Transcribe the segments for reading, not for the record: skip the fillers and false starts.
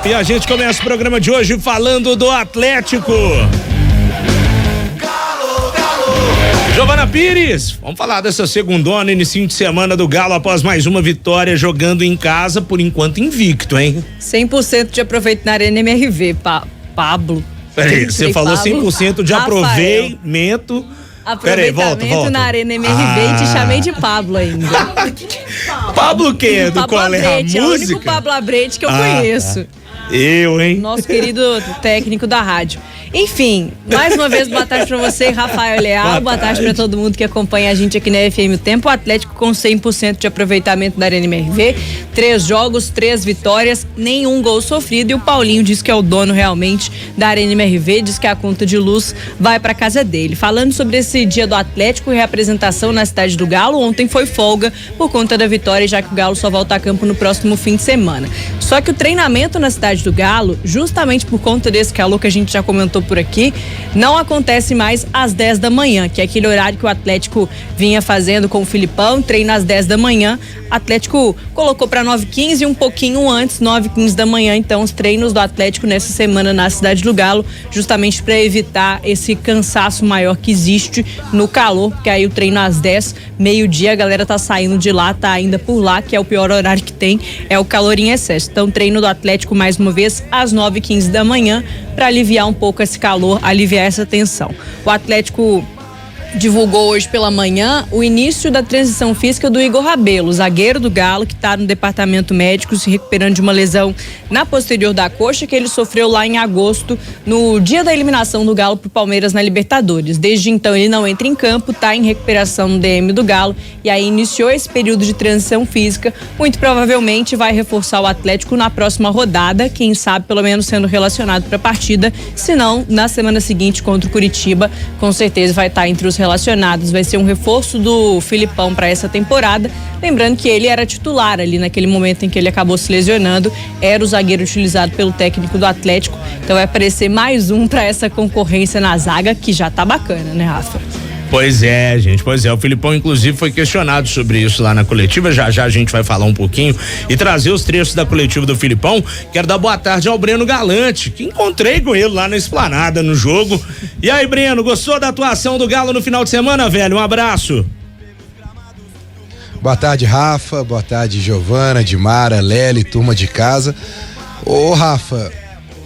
E a gente começa o programa de hoje falando do Atlético. Giovana Pires, vamos falar dessa segundona, início de semana do Galo após mais uma vitória jogando em casa, por enquanto invicto, hein? 100% de aproveitamento na Arena MRV, Pablo. Peraí, você falou 100% de aproveitamento. Peraí, volta. Na Arena MRV e te chamei de Pablo ainda. Pablo quem é? Do Pablo Colé Abrete, a música? É o único Pablo Abrete que eu conheço. Eu, hein? Nosso querido técnico da rádio. Enfim, mais uma vez, boa tarde pra você, Rafael Leal. Boa tarde pra todo mundo que acompanha a gente aqui na FM O Tempo. O Atlético com 100% de aproveitamento da Arena MRV. 3 jogos, 3 vitórias, nenhum gol sofrido. E o Paulinho diz que é o dono realmente da Arena MRV, diz que a conta de luz vai pra casa dele. Falando sobre esse dia do Atlético e reapresentação na cidade do Galo, ontem foi folga por conta da vitória, já que o Galo só volta a campo no próximo fim de semana. Só que o treinamento na cidade do Galo, justamente por conta desse calor que a gente já comentou por aqui, não acontece mais às 10 da manhã, que é aquele horário que o Atlético vinha fazendo com o Filipão, treino às 10 da manhã. O Atlético colocou para 9h15 e um pouquinho antes, 9h15 da manhã, então os treinos do Atlético nessa semana na cidade do Galo, justamente para evitar esse cansaço maior que existe no calor, porque aí o treino às 10, meio-dia, a galera tá saindo de lá, tá ainda por lá, que é o pior horário que tem, é o calor em excesso. Então treino do Atlético mais uma vez às 9h15 da manhã, para aliviar um pouco esse calor, aliviar essa tensão. O Atlético divulgou hoje pela manhã o início da transição física do Igor Rabelo, zagueiro do Galo, que está no departamento médico se recuperando de uma lesão na posterior da coxa que ele sofreu lá em agosto, no dia da eliminação do Galo pro Palmeiras na Libertadores. Desde então ele não entra em campo, está em recuperação no DM do Galo e aí iniciou esse período de transição física. Muito provavelmente vai reforçar o Atlético na próxima rodada, quem sabe pelo menos sendo relacionado para a partida, se não na semana seguinte contra o Curitiba, com certeza vai estar entre os relacionados. Vai ser um reforço do Filipão para essa temporada, lembrando que ele era titular ali naquele momento em que ele acabou se lesionando, era o zagueiro utilizado pelo técnico do Atlético, então vai aparecer mais um para essa concorrência na zaga, que já tá bacana, né, Rafa? Pois é, gente, o Filipão inclusive foi questionado sobre isso lá na coletiva, já a gente vai falar um pouquinho e trazer os trechos da coletiva do Filipão. Quero dar boa tarde ao Breno Galante, que encontrei com ele lá na Esplanada no jogo. E aí, Breno, gostou da atuação do Galo no final de semana, velho? Um abraço. Boa tarde, Rafa, boa tarde, Giovana, Dimara, Lely, turma de casa. Ô, Rafa,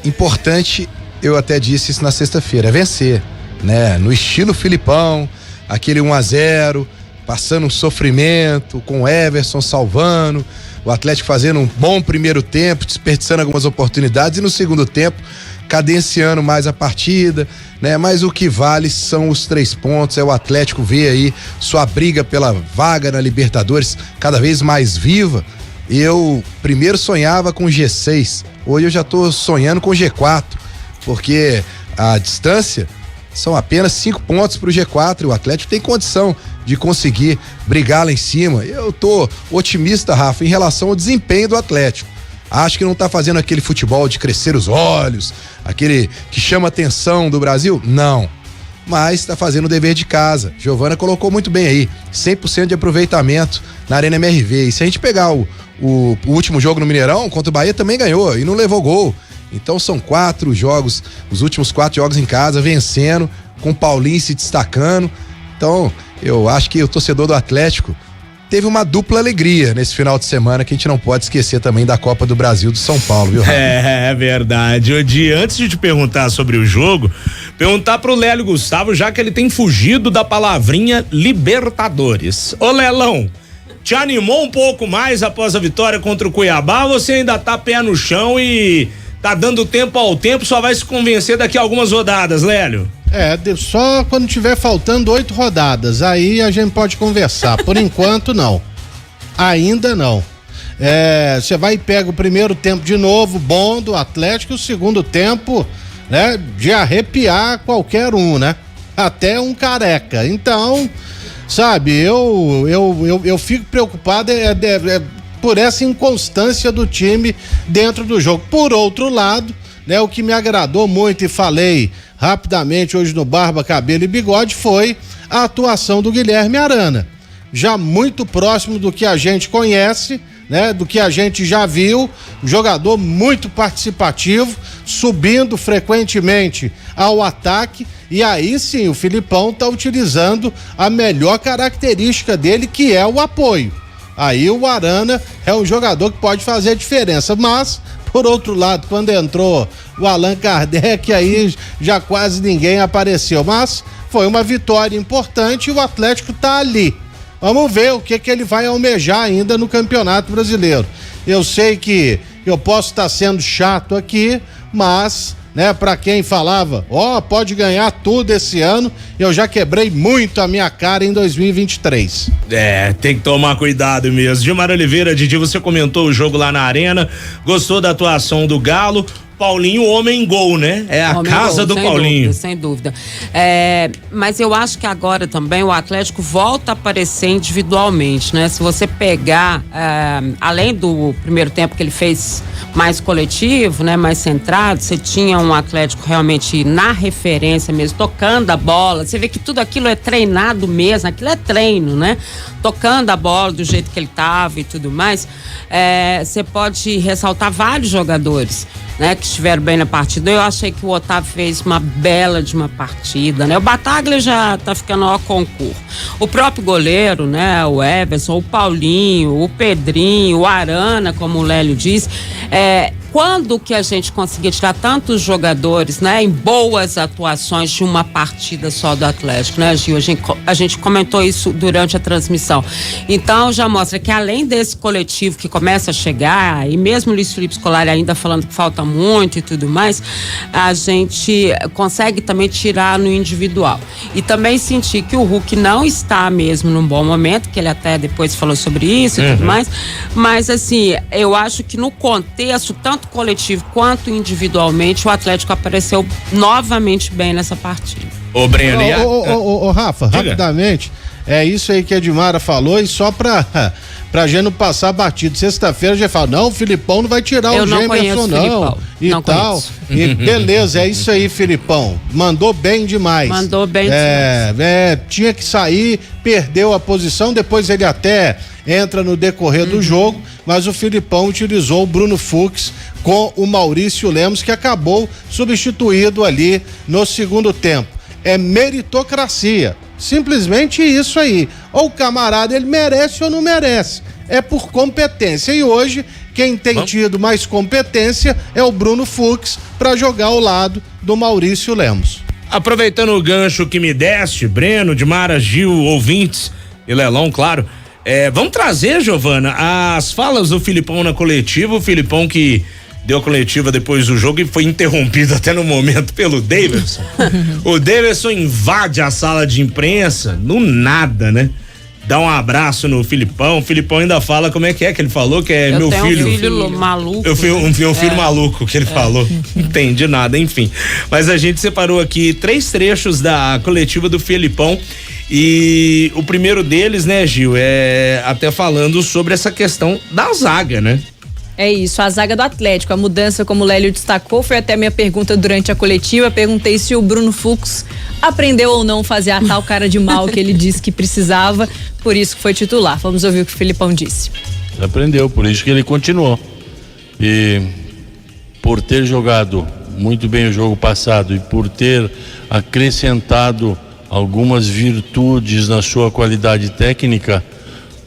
importante, eu até disse isso na sexta-feira, é vencer, né? No estilo Filipão, aquele 1-0, passando um sofrimento, com o Everson salvando, o Atlético fazendo um bom primeiro tempo, desperdiçando algumas oportunidades e no segundo tempo cadenciando mais a partida, né? Mas o que vale são os 3 pontos, é o Atlético ver aí sua briga pela vaga na Libertadores cada vez mais viva. Eu primeiro sonhava com G6, hoje eu já tô sonhando com G4, porque a distância são apenas 5 pontos pro G4 e o Atlético tem condição de conseguir brigar lá em cima. Eu tô otimista, Rafa, em relação ao desempenho do Atlético. Acho que não tá fazendo aquele futebol de crescer os olhos, aquele que chama a atenção do Brasil, não. Mas tá fazendo o dever de casa. Giovana colocou muito bem aí, 100% de aproveitamento na Arena MRV. E se a gente pegar o último jogo no Mineirão, contra o Bahia também ganhou e não levou gol. Então são 4 jogos, os últimos 4 jogos em casa, vencendo, com o Paulinho se destacando. Então, eu acho que o torcedor do Atlético teve uma dupla alegria nesse final de semana, que a gente não pode esquecer também da Copa do Brasil do São Paulo, viu, Rafa? É verdade. Odi, antes de te perguntar sobre o jogo, perguntar pro Lélio Gustavo, já que ele tem fugido da palavrinha Libertadores. Ô Lelão, te animou um pouco mais após a vitória contra o Cuiabá, ou você ainda tá pé no chão e tá dando tempo ao tempo, só vai se convencer daqui a algumas rodadas, Lélio? Só quando tiver faltando 8 rodadas, aí a gente pode conversar. Por enquanto, não. Ainda não. Você vai e pega o primeiro tempo de novo, bom do Atlético, o segundo tempo, né, de arrepiar qualquer um, né? Até um careca. Então, sabe, eu fico preocupado por essa inconstância do time dentro do jogo. Por outro lado, né, o que me agradou muito e falei rapidamente hoje no Barba, Cabelo e Bigode foi a atuação do Guilherme Arana, já muito próximo do que a gente conhece, né, do que a gente já viu, um jogador muito participativo, subindo frequentemente ao ataque, e aí sim o Filipão tá utilizando a melhor característica dele, que é o apoio. Aí o Arana é um jogador que pode fazer a diferença, mas por outro lado, quando entrou o Allan Kardec, aí já quase ninguém apareceu, mas foi uma vitória importante e o Atlético tá ali. Vamos ver o que ele vai almejar ainda no Campeonato Brasileiro. Eu sei que eu posso estar sendo chato aqui, mas, né, pra quem falava, pode ganhar tudo esse ano, eu já quebrei muito a minha cara em 2023. Tem que tomar cuidado mesmo. Gilmar Oliveira, Didi, você comentou o jogo lá na Arena, gostou da atuação do Galo. Paulinho, homem gol, né? É a casa do Paulinho. Sem dúvida. Mas eu acho que agora também o Atlético volta a aparecer individualmente, né? Se você pegar, além do primeiro tempo que ele fez mais coletivo, né? Mais centrado, você tinha um Atlético realmente na referência mesmo, tocando a bola. Você vê que tudo aquilo é treinado mesmo, aquilo é treino, né? Tocando a bola do jeito que ele tava e tudo mais. Você pode ressaltar vários jogadores, né, que estiveram bem na partida. Eu achei que o Otávio fez uma bela de uma partida, né? O Bataglia já tá ficando ao concurso. O próprio goleiro, né, o Everson, o Paulinho, o Pedrinho, o Arana, como o Lélio diz, quando que a gente conseguia tirar tantos jogadores, né, em boas atuações de uma partida só do Atlético, né, Gil? A gente comentou isso durante a transmissão. Então já mostra que além desse coletivo que começa a chegar, e mesmo o Luiz Felipe Scolari ainda falando que falta muito e tudo mais, a gente consegue também tirar no individual. E também sentir que o Hulk não está mesmo num bom momento, que ele até depois falou sobre isso e tudo mais, mas assim, eu acho que no contexto, tanto coletivo quanto individualmente, o Atlético apareceu novamente bem nessa partida. Ô, Breno, Rafa, diga. Rapidamente, é isso aí que a Edmara falou, e só pra gente não passar batido. Sexta-feira já fala, não, o Filipão não vai tirar o Gemerson não, e não tal. Conheço. E beleza, é isso aí, Filipão. Mandou bem demais. Mandou bem demais. Tinha que sair, perdeu a posição, depois ele até entra no decorrer do jogo, mas o Filipão utilizou o Bruno Fux com o Maurício Lemos, que acabou substituído ali no segundo tempo. É meritocracia, simplesmente isso aí. Ou o camarada, ele merece ou não merece, é por competência, e hoje quem tem tido mais competência é o Bruno Fux para jogar ao lado do Maurício Lemos. Aproveitando o gancho que me deste, Breno, Dimara, Gil, ouvintes e Lelão, claro, vamos trazer, Giovana, as falas do Filipão na coletiva. O Filipão que deu a coletiva depois do jogo e foi interrompido até no momento pelo Davidson. O Davidson invade a sala de imprensa, no nada, né? Dá um abraço no Filipão. O Filipão ainda fala como é que ele falou, que é meu filho. Um filho maluco. Um filho maluco que ele falou. Não entendi nada, enfim. Mas a gente separou aqui 3 trechos da coletiva do Filipão. E o primeiro deles, né, Gil, até falando sobre essa questão da zaga, né? É isso, a zaga do Atlético, a mudança, como o Lélio destacou, foi até minha pergunta durante a coletiva. Perguntei se o Bruno Fux aprendeu ou não fazer a tal cara de mal que ele disse que precisava, por isso que foi titular. Vamos ouvir o que o Filipão disse. Aprendeu, por isso que ele continuou. E por ter jogado muito bem o jogo passado e por ter acrescentado algumas virtudes na sua qualidade técnica,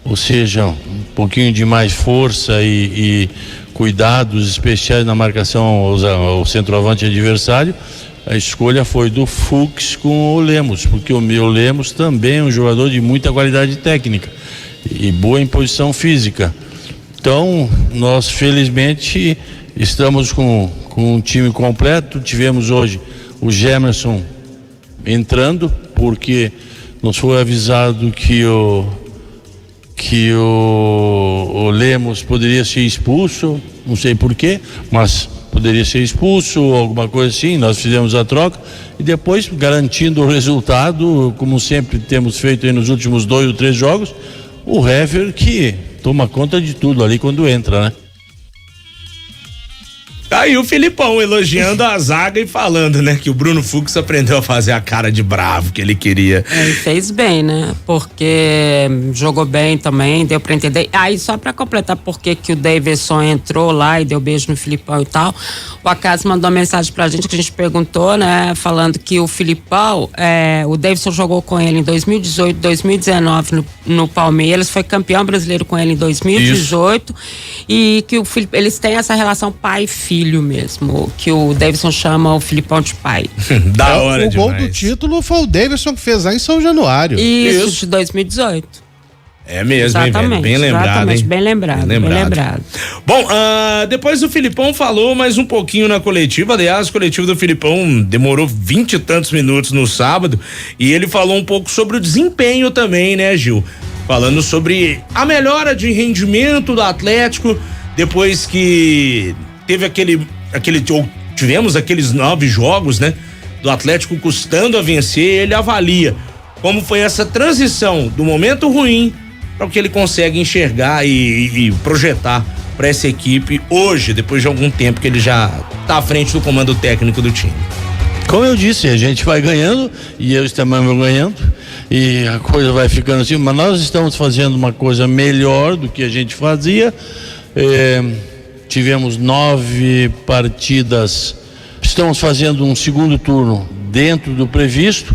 ou seja, um pouquinho de mais força e cuidados especiais na marcação ao centroavante adversário, a escolha foi do Fux com o Lemos, porque o meu Lemos também é um jogador de muita qualidade técnica e boa em posição física. Então, nós felizmente estamos com um time completo. Tivemos hoje o Gemerson entrando, porque nos foi avisado que o Lemos poderia ser expulso, não sei porquê, mas poderia ser expulso ou alguma coisa assim. Nós fizemos a troca e depois, garantindo o resultado, como sempre temos feito aí nos últimos 2 ou 3 jogos, o Hever que toma conta de tudo ali quando entra, né? Aí o Filipão elogiando a zaga e falando, né, que o Bruno Fux aprendeu a fazer a cara de bravo que ele queria. Ele fez bem, né? Porque jogou bem também, deu pra entender. Aí só pra completar porque que o Davidson entrou lá e deu beijo no Filipão e tal, o Acaso mandou uma mensagem pra gente que a gente perguntou, né, falando que o Filipão, o Davidson jogou com ele em 2018, 2019 no Palmeiras, foi campeão brasileiro com ele em 2018. Isso. E que eles têm essa relação pai e filho mesmo, que o Davidson chama o Filipão de pai. Da hora demais. O gol do título foi o Davidson que fez lá em São Januário. Isso. De 2018. É mesmo, hein, velho? Bem lembrado, exatamente, hein? Bem lembrado. Bom, depois o Filipão falou mais um pouquinho na coletiva. Aliás, a coletiva do Filipão demorou 20 e tantos minutos no sábado e ele falou um pouco sobre o desempenho também, né, Gil? Falando sobre a melhora de rendimento do Atlético depois que teve tivemos aqueles 9 jogos, né? Do Atlético custando a vencer, ele avalia como foi essa transição do momento ruim para o que ele consegue enxergar e projetar para essa equipe hoje, depois de algum tempo que ele já está à frente do comando técnico do time. Como eu disse, a gente vai ganhando e eles também vão ganhando e a coisa vai ficando assim, mas nós estamos fazendo uma coisa melhor do que a gente fazia. Tivemos 9 partidas, estamos fazendo um segundo turno dentro do previsto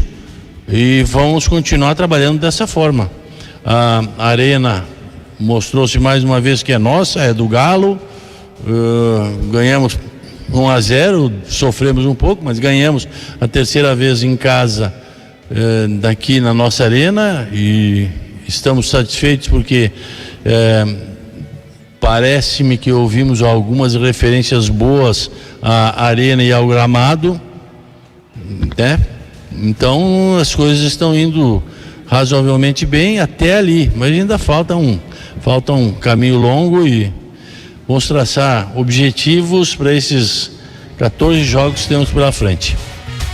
e vamos continuar trabalhando dessa forma. A Arena mostrou-se mais uma vez que é nossa, é do Galo, ganhamos 1-0, sofremos um pouco, mas ganhamos a terceira vez em casa daqui na nossa Arena e estamos satisfeitos porque parece-me que ouvimos algumas referências boas à Arena e ao gramado, né? Então as coisas estão indo razoavelmente bem até ali, mas ainda falta um caminho longo e vamos traçar objetivos para esses 14 jogos que temos pela frente.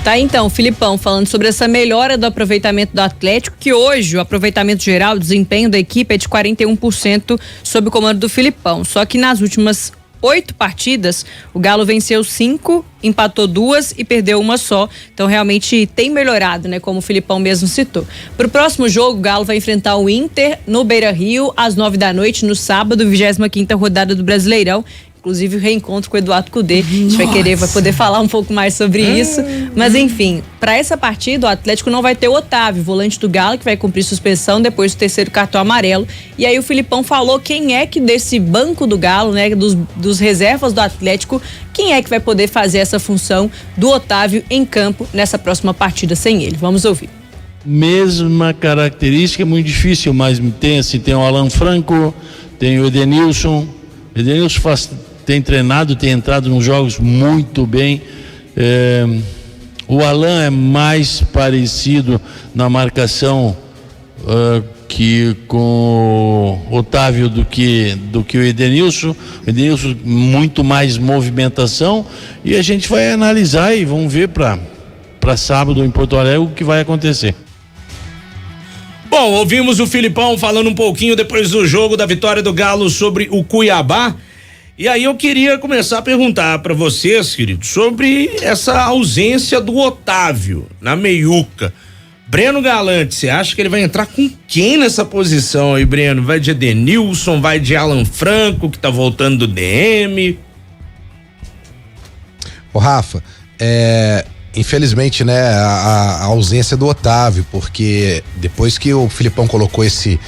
Tá, então, Filipão, falando sobre essa melhora do aproveitamento do Atlético, que hoje o aproveitamento geral, o desempenho da equipe é de 41% sob o comando do Filipão. Só que nas últimas 8 partidas, o Galo venceu 5, empatou 2 e perdeu 1 só. Então, realmente tem melhorado, né? Como o Filipão mesmo citou. Pro próximo jogo, o Galo vai enfrentar o Inter no Beira-Rio, às 9 da noite, no sábado, 25ª rodada do Brasileirão. Inclusive o reencontro com o Eduardo Cudê. A gente vai poder falar um pouco mais sobre isso. Mas enfim, para essa partida o Atlético não vai ter o Otávio, volante do Galo, que vai cumprir suspensão depois do terceiro cartão amarelo. E aí o Filipão falou quem é que desse banco do Galo, né, dos reservas do Atlético, quem é que vai poder fazer essa função do Otávio em campo nessa próxima partida sem ele. Vamos ouvir. Mesma característica, muito difícil, mas tem o Alan Franco, tem o Edenilson. Edenilson tem treinado, tem entrado nos jogos muito bem. O Alan é mais parecido na marcação que com o Otávio do que o Edenilson. O Edenilson muito mais movimentação e a gente vai analisar e vamos ver para sábado em Porto Alegre o que vai acontecer. Bom, ouvimos o Filipão falando um pouquinho depois do jogo da vitória do Galo sobre o Cuiabá. E aí eu queria começar a perguntar para vocês, queridos, sobre essa ausência do Otávio na meiuca. Breno Galante, você acha que ele vai entrar com quem nessa posição aí, Breno? Vai de Edenilson, vai de Alan Franco, que tá voltando do DM? Ô Rafa, infelizmente, né, a ausência do Otávio, porque depois que o Filipão colocou esse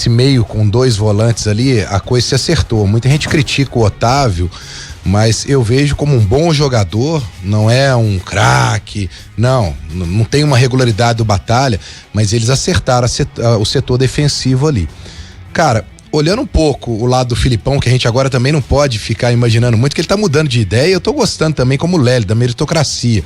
meio com 2 volantes ali, a coisa se acertou. Muita gente critica o Otávio, mas eu vejo como um bom jogador, não é um craque, não tem uma regularidade do Batalha, mas eles acertaram o setor defensivo ali. Cara, olhando um pouco o lado do Filipão, que a gente agora também não pode ficar imaginando muito, que ele tá mudando de ideia, eu tô gostando também como o Lélio, da meritocracia.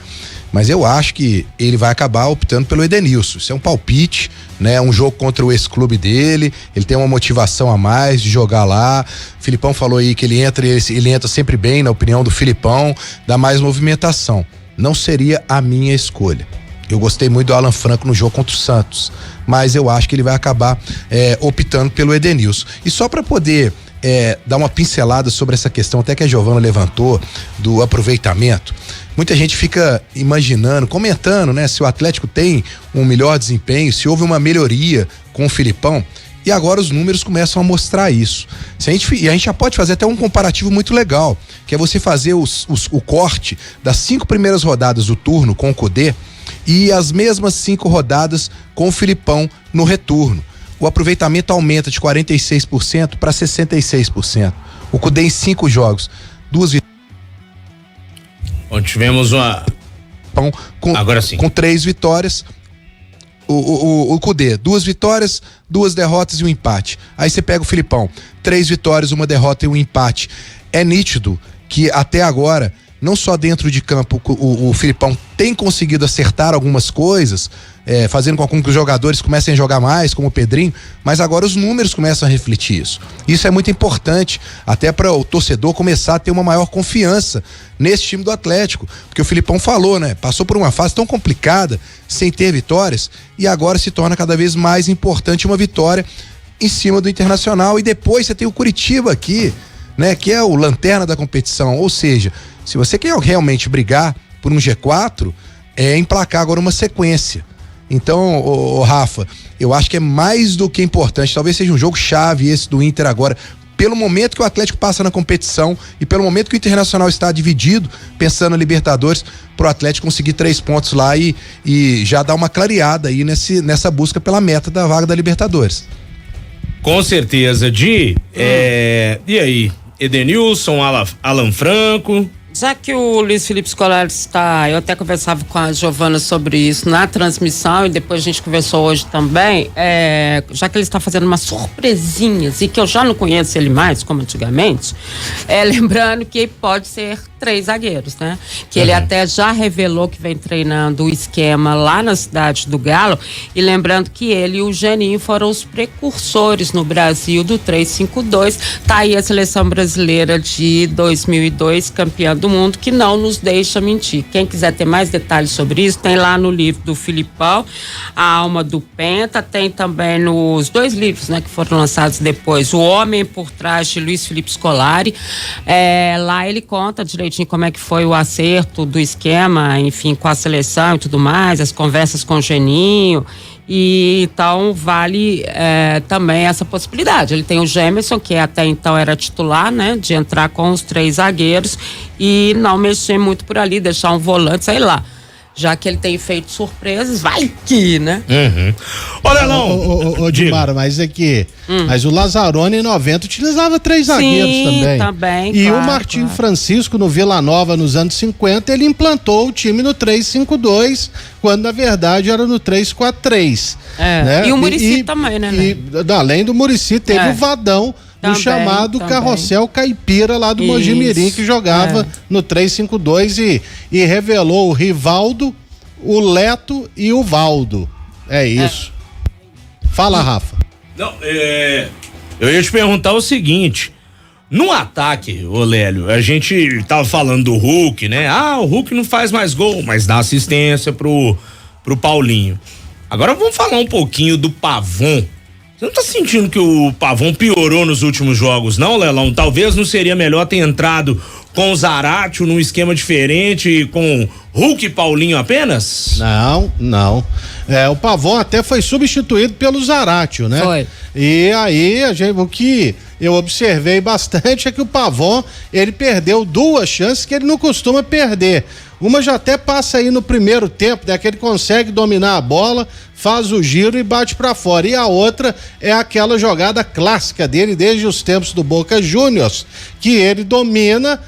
Mas eu acho que ele vai acabar optando pelo Edenilson. Isso é um palpite, né? Um jogo contra o ex-clube dele, ele tem uma motivação a mais de jogar lá. O Filipão falou aí que ele entra sempre bem, na opinião do Filipão, dá mais movimentação. Não seria a minha escolha. Eu gostei muito do Alan Franco no jogo contra o Santos, mas eu acho que ele vai acabar optando pelo Edenilson. E só para poder dar uma pincelada sobre essa questão, até que a Giovana levantou, do aproveitamento. Muita gente fica imaginando, comentando, né, se o Atlético tem um melhor desempenho, se houve uma melhoria com o Filipão. E agora os números começam a mostrar isso. E a gente já pode fazer até um comparativo muito legal, que é você fazer o corte das 5 primeiras rodadas do turno com o Cudê e as mesmas 5 rodadas com o Filipão no retorno. O aproveitamento aumenta de 46% para 66%. O Cudê em 5 jogos, 2 vitórias. Onde tivemos uma... Agora sim. Com 3 vitórias. O Cudê, 2 vitórias, 2 derrotas e um empate. Aí você pega o Filipão, 3 vitórias, 1 derrota e um empate. É nítido que até agora, não só dentro de campo, o Filipão tem conseguido acertar algumas coisas, fazendo com que os jogadores comecem a jogar mais, como o Pedrinho, mas agora os números começam a refletir isso. Isso é muito importante, até para o torcedor começar a ter uma maior confiança nesse time do Atlético, porque o Filipão falou, né? Passou por uma fase tão complicada, sem ter vitórias, e agora se torna cada vez mais importante uma vitória em cima do Internacional, e depois você tem o Curitiba aqui, né? Que é o lanterna da competição, ou seja, se você quer realmente brigar por um G4, emplacar agora uma sequência. Então, Rafa, eu acho que é mais do que importante, talvez seja um jogo chave esse do Inter agora, pelo momento que o Atlético passa na competição e pelo momento que o Internacional está dividido, pensando na Libertadores, pro Atlético conseguir 3 pontos lá e já dar uma clareada aí nessa busca pela meta da vaga da Libertadores. Com certeza, e aí? Edenilson, Alan Franco. Já que o Luiz Felipe Scolari está, eu até conversava com a Giovana sobre isso na transmissão e depois a gente conversou hoje também, já que ele está fazendo umas surpresinhas e que eu já não conheço ele mais, como antigamente, lembrando que pode ser 3 zagueiros, né? Que ele até já revelou que vem treinando o esquema lá na cidade do Galo, e lembrando que ele e o Geninho foram os precursores no Brasil do 3-5-2, tá aí a seleção brasileira de 2002, campeã do mundo, que não nos deixa mentir. Quem quiser ter mais detalhes sobre isso, tem lá no livro do Filipão, A Alma do Penta, tem também nos 2 livros, né, que foram lançados depois, O Homem por Trás, de Luiz Felipe Scolari. Lá ele conta direitinho como é que foi o acerto do esquema, enfim, com a seleção e tudo mais, as conversas com o Geninho. E então vale também essa possibilidade. Ele tem o Gemerson, que até então era titular, né? De entrar com os 3 zagueiros e não mexer muito por ali, deixar um volante, sei lá. Já que ele tem feito surpresas, vai que, né? Olha não. Ô Dimara, mas é que mas o Lazzaroni em 90 utilizava 3 zagueiros também. E claro, o Martim Francisco no Vila Nova nos anos 50, ele implantou o time no 3-5-2, quando na verdade era no 3-4-3. Né? E o Muricy também, né? Além do Muricy, teve o Vadão, o chamado Carrossel Caipira lá do Mogi Mirim, que jogava no 3-5-2 e revelou o Rivaldo, o Leto e o Valdo. É isso. Fala, Rafa. Não, eu ia te perguntar o seguinte: no ataque, ô Lélio, a gente tava falando do Hulk, né? O Hulk não faz mais gol, mas dá assistência pro Paulinho. Agora vamos falar um pouquinho do Pavon. Você não tá sentindo que o Pavon piorou nos últimos jogos, não, Lelão? Talvez não seria melhor ter entrado com o Zaratio num esquema diferente, com Hulk e Paulinho apenas? Não. O Pavon até foi substituído pelo Zaratio, né? Foi. E aí, o que eu observei bastante é que o Pavon, ele perdeu 2 chances que ele não costuma perder. Uma já até passa aí no primeiro tempo, né? Que ele consegue dominar a bola, faz o giro e bate pra fora. E a outra é aquela jogada clássica dele desde os tempos do Boca Juniors, que ele domina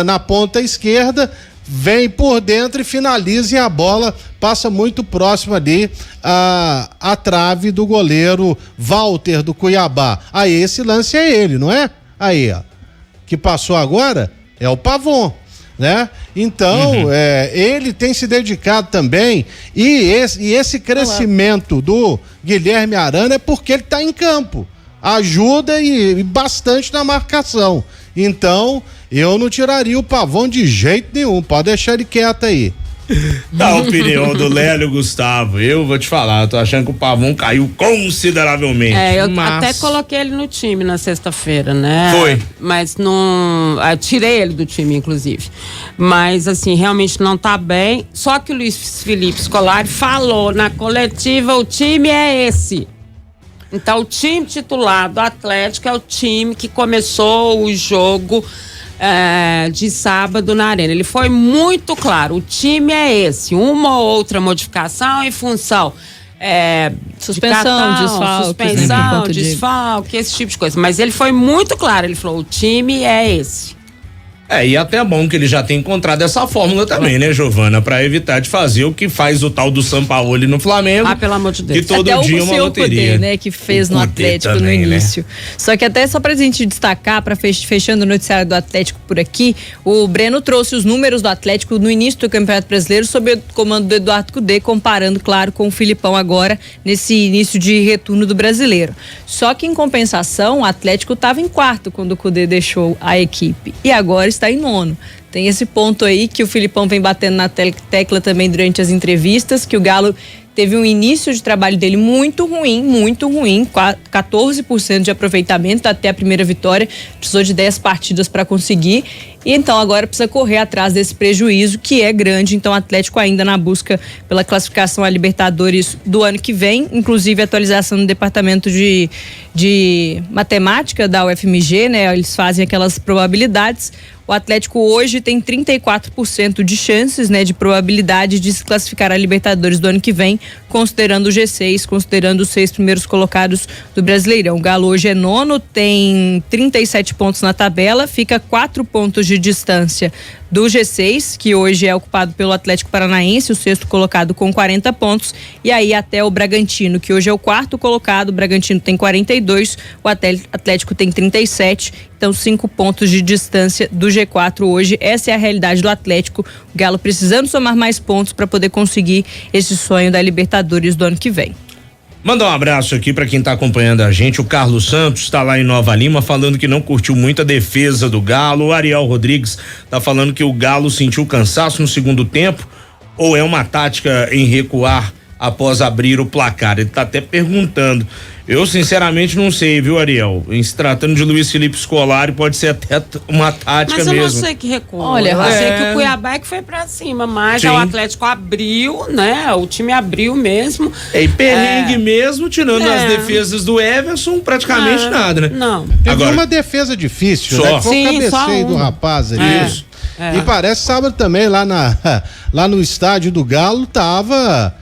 na ponta esquerda, vem por dentro e finaliza, e a bola passa muito próximo ali a trave do goleiro Walter do Cuiabá. Aí esse lance é ele, não é? Aí, ó, que passou agora é o Pavon, né? Então, ele tem se dedicado também, e esse crescimento do Guilherme Arana é porque ele tá em campo, ajuda e bastante na marcação. Então, eu não tiraria o Pavon de jeito nenhum, pode deixar ele quieto aí. Da opinião do Lélio Gustavo, eu vou te falar, eu tô achando que o Pavão caiu consideravelmente. Eu mas... até coloquei ele no time na sexta-feira, né? Foi. Mas não... tirei ele do time, inclusive. Mas, assim, realmente não tá bem. Só que o Luiz Felipe Scolari falou na coletiva, o time é esse. Então, o time titular do Atlético é o time que começou o jogo de sábado na Arena. Ele foi muito claro, o time é esse. Uma ou outra modificação em função suspensão, desfalque, esse tipo de coisa. Mas ele foi muito claro, ele falou, o time é esse. E até é bom que ele já tenha encontrado essa fórmula também, né, Giovana? Pra evitar de fazer o que faz o tal do Sampaoli no Flamengo. Pelo amor de Deus. Que todo até dia uma loteria. Cudê, né, que fez no Atlético também, no início. Né? Só que até só pra gente destacar, pra fechando o noticiário do Atlético por aqui, o Breno trouxe os números do Atlético no início do Campeonato Brasileiro sob o comando do Eduardo Cudê, comparando, claro, com o Filipão agora, nesse início de retorno do Brasileiro. Só que em compensação, o Atlético estava em quarto quando o Cudê deixou a equipe e agora está em nono. Tem esse ponto aí que o Filipão vem batendo na tecla também durante as entrevistas, que o Galo teve um início de trabalho dele muito ruim, 14% de aproveitamento até a primeira vitória, precisou de 10 partidas para conseguir, e então agora precisa correr atrás desse prejuízo que é grande. Então o Atlético ainda na busca pela classificação a Libertadores do ano que vem, inclusive atualização no departamento de matemática da UFMG, né? Eles fazem aquelas probabilidades. O Atlético hoje tem 34% de chances, né, de probabilidade de se classificar a Libertadores do ano que vem, considerando o G6, considerando os 6 primeiros colocados do Brasileirão. O Galo hoje é nono, tem 37 pontos na tabela, fica 4 pontos de distância do G6, que hoje é ocupado pelo Atlético Paranaense, o sexto colocado com 40 pontos, e aí até o Bragantino, que hoje é o quarto colocado, o Bragantino tem 42, o Atlético tem 37, então 5 pontos de distância do G4 hoje. Essa é a realidade do Atlético, o Galo precisando somar mais pontos para poder conseguir esse sonho da Libertadores do ano que vem. Mandar um abraço aqui para quem tá acompanhando a gente. O Carlos Santos está lá em Nova Lima falando que não curtiu muito a defesa do Galo. O Ariel Rodrigues tá falando que o Galo sentiu cansaço no segundo tempo, ou é uma tática em recuar após abrir o placar. Ele tá até perguntando. Eu sinceramente não sei, viu, Ariel? Em se tratando de Luiz Felipe Scolari, pode ser até uma tática mesmo. Mas eu não sei que recuou. Olha, eu achei que o Cuiabá é que foi pra cima, mas o Atlético abriu, né? O time abriu mesmo. E perrengue mesmo, tirando as defesas do Everson, praticamente nada, né? Não. Teve uma defesa difícil, né? Foi o cabeceio do rapaz ali. Isso. E parece sábado também lá no estádio do Galo tava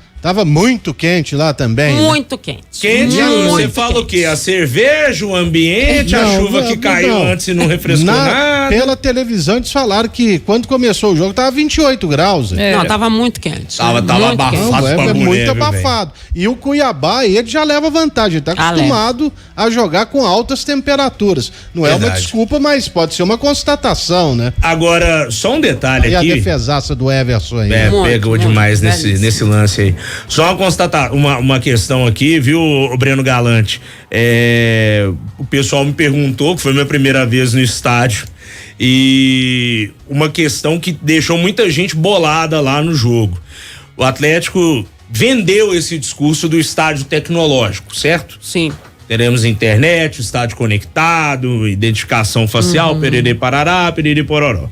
muito quente lá também. Muito quente. Quente, você fala o quê? A cerveja, o ambiente, a chuva que caiu antes e não refrescou nada? Pela televisão eles falaram que quando começou o jogo tava 28 graus. Não, tava muito quente. Tava abafado. É muito abafado. E o Cuiabá, ele já leva vantagem, ele tá acostumado a jogar com altas temperaturas. Não é uma desculpa, mas pode ser uma constatação, né? Agora, só um detalhe aqui. E a defesaça do Everson aí. Pegou demais nesse lance aí. Só uma questão aqui, viu, o Breno Galante? O pessoal me perguntou, que foi minha primeira vez no estádio, e uma questão que deixou muita gente bolada lá no jogo. O Atlético vendeu esse discurso do estádio tecnológico, certo? Sim. Teremos internet, estádio conectado, identificação facial, pererê parará, pererê pororó.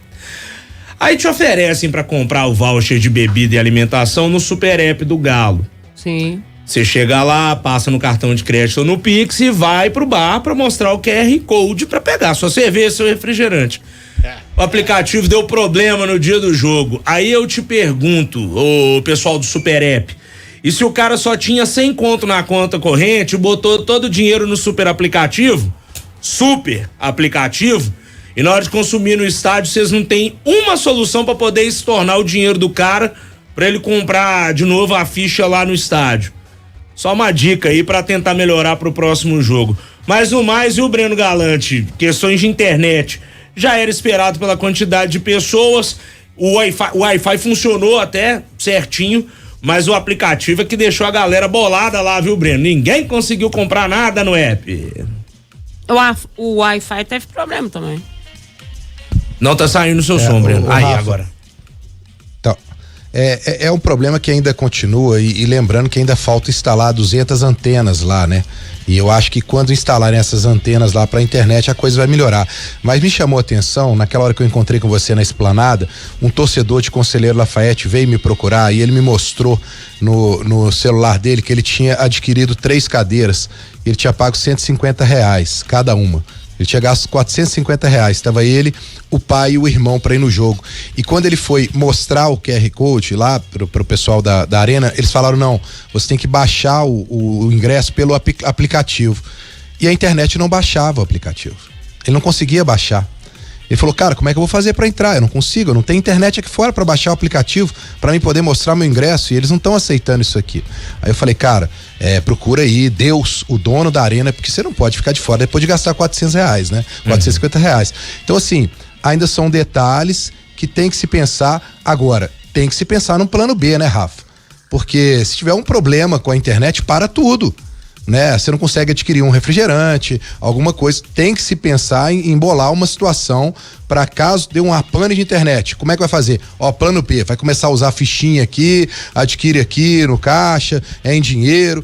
Aí te oferecem para comprar o voucher de bebida e alimentação no Super App do Galo. Sim. Você chega lá, passa no cartão de crédito ou no Pix e vai pro bar para mostrar o QR Code para pegar sua cerveja, seu refrigerante. O aplicativo deu problema no dia do jogo. Aí eu te pergunto, o pessoal do Super App, e se o cara só tinha 100 conto na conta corrente, botou todo o dinheiro no super aplicativo, e na hora de consumir no estádio, vocês não têm uma solução para poder estornar o dinheiro do cara para ele comprar de novo a ficha lá no estádio. Só uma dica aí para tentar melhorar pro próximo jogo. Mas no mais, e o Breno Galante, questões de internet, já era esperado pela quantidade de pessoas, o Wi-Fi funcionou até certinho, mas o aplicativo é que deixou a galera bolada lá, viu, Breno? Ninguém conseguiu comprar nada no app. O Wi-Fi teve problema também. Não tá saindo o seu som, Breno. Aí, Rafa, agora. Então, É um problema que ainda continua e lembrando que ainda falta instalar 200 antenas lá, né? E eu acho que quando instalarem essas antenas lá para a internet a coisa vai melhorar. Mas me chamou a atenção, naquela hora que eu encontrei com você na esplanada, um torcedor de Conselheiro Lafayette veio me procurar e ele me mostrou no celular dele que ele tinha adquirido 3 cadeiras. Ele tinha pago R$150 cada uma. Ele tinha gasto R$450. Estava ele, o pai e o irmão para ir no jogo. E quando ele foi mostrar o QR Code lá pro pessoal da arena, eles falaram: não, você tem que baixar o ingresso pelo aplicativo. E a internet não baixava o aplicativo. Ele não conseguia baixar. Ele falou: cara, como é que eu vou fazer para entrar? Eu não consigo, eu não tenho internet aqui fora para baixar o aplicativo para mim poder mostrar meu ingresso, e eles não estão aceitando isso aqui. Aí eu falei: cara, procura aí Deus, o dono da arena, porque você não pode ficar de fora depois de gastar R$400, né? R$450. Então, assim, ainda são detalhes que tem que se pensar. Agora, tem que se pensar num plano B, né, Rafa? Porque se tiver um problema com a internet, para tudo, né? Você não consegue adquirir um refrigerante, alguma coisa. Tem que se pensar em bolar uma situação para caso dê uma pane de internet. Como é que vai fazer? Plano P, vai começar a usar fichinha aqui, adquire aqui no caixa, em dinheiro,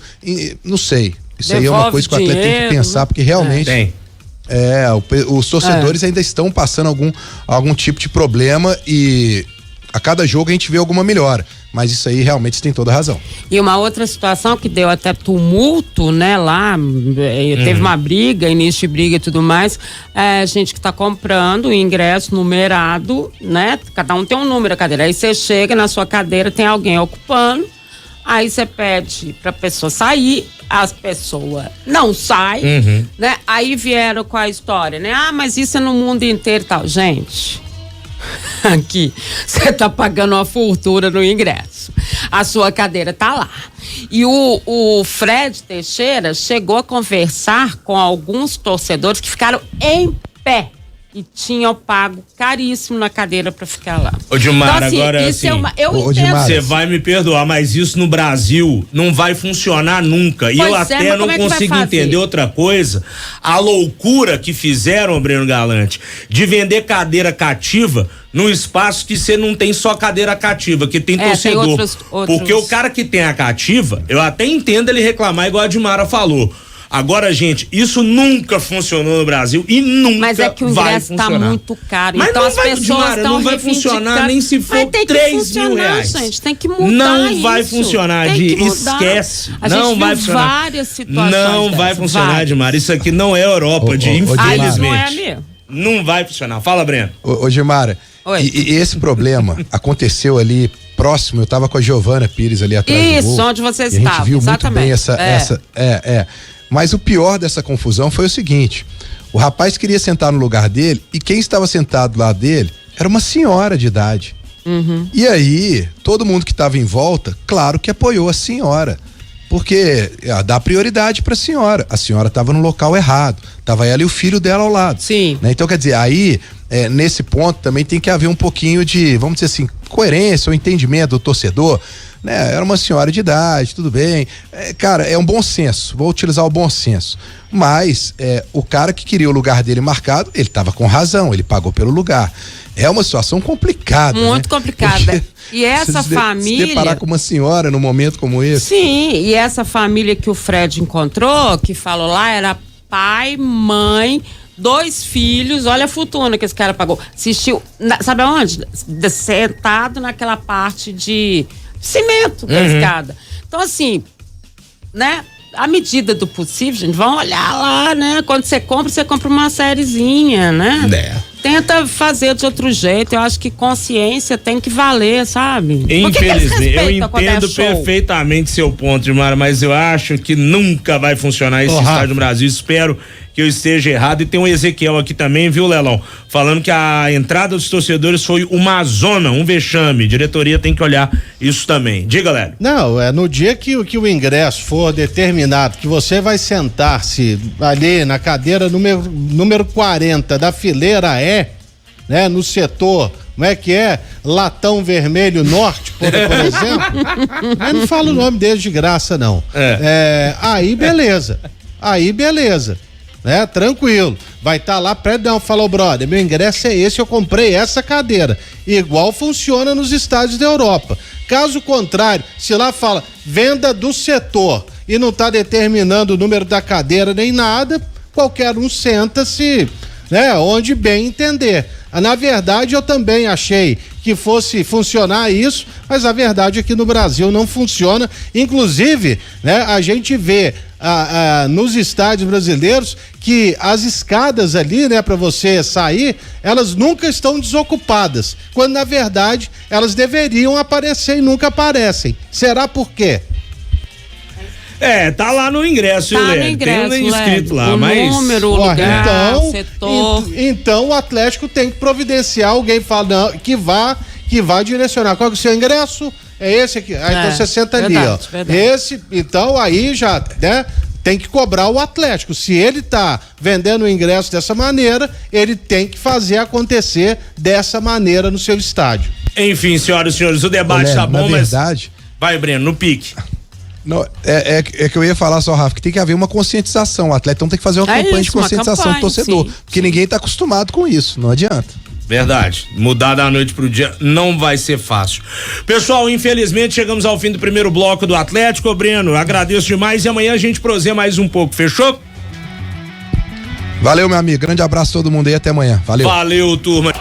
não sei. Isso aí é uma coisa que o atleta tem que pensar, porque realmente os torcedores ainda estão passando algum tipo de problema, e a cada jogo a gente vê alguma melhora. Mas isso aí realmente você tem toda a razão. E uma outra situação que deu até tumulto, né, lá, teve uma briga, início de briga e tudo mais, gente que está comprando o ingresso numerado, né, cada um tem um número a cadeira, aí você chega na sua cadeira, tem alguém ocupando, aí você pede pra pessoa sair, as pessoas não saem, né, aí vieram com a história, né, mas isso é no mundo inteiro e tal. Gente, aqui, você tá pagando uma fortuna no ingresso. A sua cadeira tá lá. E o Fred Teixeira chegou a conversar com alguns torcedores que ficaram em pé e tinham pago caríssimo na cadeira pra ficar lá. Ô, Dilmara, então, assim, agora isso assim, eu entendo. Você vai me perdoar, mas isso no Brasil não vai funcionar nunca. E eu até não consigo entender outra coisa, a loucura que fizeram, Breno Galante, de vender cadeira cativa num espaço que você não tem só cadeira cativa, que tem torcedor. Tem outros... Porque o cara que tem a cativa, eu até entendo ele reclamar, igual a Dilmara falou. Agora, gente, isso nunca funcionou no Brasil e nunca vai funcionar. Mas é que o ingresso tá muito caro. Mas então as pessoas estão não vai funcionar nem se for R$3.000. Gente, tem que mudar não vai funcionar, esquece. Não vai funcionar. Várias situações não vai funcionar, Dilmara. Isso aqui não é Europa, infelizmente. Não vai funcionar. Fala, Breno. Ô, Dilmara, e esse problema aconteceu ali próximo, eu tava com a Giovana Pires ali atrás do gol. Isso, onde você estava. A gente viu exatamente. Muito bem essa. Mas o pior dessa confusão foi o seguinte: o rapaz queria sentar no lugar dele e quem estava sentado lá dele era uma senhora de idade. E aí, todo mundo que estava em volta, claro que apoiou a senhora, porque dá prioridade para a senhora estava no local errado, tava ela e o filho dela ao lado. Sim. Né? Então, quer dizer, aí, nesse ponto também tem que haver um pouquinho de, vamos dizer assim, coerência ou entendimento do torcedor, né? Era uma senhora de idade, tudo bem, cara, é um bom senso, vou utilizar o bom senso, mas o cara que queria o lugar dele marcado, ele tava com razão, ele pagou pelo lugar. É uma situação complicada, muito complicada. Porque e essa família... Se deparar com uma senhora num momento como esse. Sim, e essa família que o Fred encontrou, que falou lá, era pai, mãe, 2 filhos, olha a fortuna que esse cara pagou. Assistiu, sabe aonde? Sentado naquela parte de cimento da escada. Então, assim, né? À medida do possível, gente, vamos olhar lá, né? Quando você compra uma sériezinha, né? Tenta fazer de outro jeito. Eu acho que consciência tem que valer, sabe? Infelizmente, eu entendo perfeitamente seu ponto, Dilmara, mas eu acho que nunca vai funcionar esse estádio no Brasil. Espero que eu esteja errado. E tem um Ezequiel aqui também, viu, Lelão? Falando que a entrada dos torcedores foi uma zona, um vexame. Diretoria tem que olhar isso também. Diga, Lélio. Não, no dia que o ingresso for determinado, que você vai sentar-se ali na cadeira número 40 da fileira né? No setor, como é que é? Latão Vermelho Norte, por exemplo. Eu não falo o nome dele de graça, não. Aí beleza. Né? Tranquilo. Vai estar lá, falou, brother, meu ingresso é esse, eu comprei essa cadeira. Igual funciona nos estádios da Europa. Caso contrário, se lá fala venda do setor e não está determinando o número da cadeira nem nada, qualquer um senta-se, né, onde bem entender. Na verdade, eu também achei que fosse funcionar isso, mas a verdade é que no Brasil não funciona. Inclusive, né, a gente vê nos estádios brasileiros que as escadas ali, né, para você sair, elas nunca estão desocupadas, quando na verdade elas deveriam aparecer e nunca aparecem. Será por quê? Tá lá no ingresso, Tá Léo. Tem escrito lá, o mas... número, o lugar, o setor. Então o Atlético tem que providenciar alguém que vá direcionar. Qual é o seu ingresso? É esse aqui. Então você senta ali, ó. Verdade. Esse, então aí já, né? Tem que cobrar o Atlético. Se ele tá vendendo o ingresso dessa maneira, ele tem que fazer acontecer dessa maneira no seu estádio. Enfim, senhoras e senhores, o debate tá bom, mas... verdade... Vai, Breno, no pique. Não, é que eu ia falar só, Rafa, que tem que haver uma conscientização. O Atlético tem que fazer uma campanha de conscientização do torcedor. Porque ninguém tá acostumado com isso, não adianta. Verdade. Mudar da noite pro dia não vai ser fácil. Pessoal, infelizmente chegamos ao fim do primeiro bloco do Atlético. Breno, agradeço demais e amanhã a gente proseia mais um pouco, fechou? Valeu, meu amigo. Grande abraço a todo mundo aí, até amanhã. Valeu. Valeu, turma.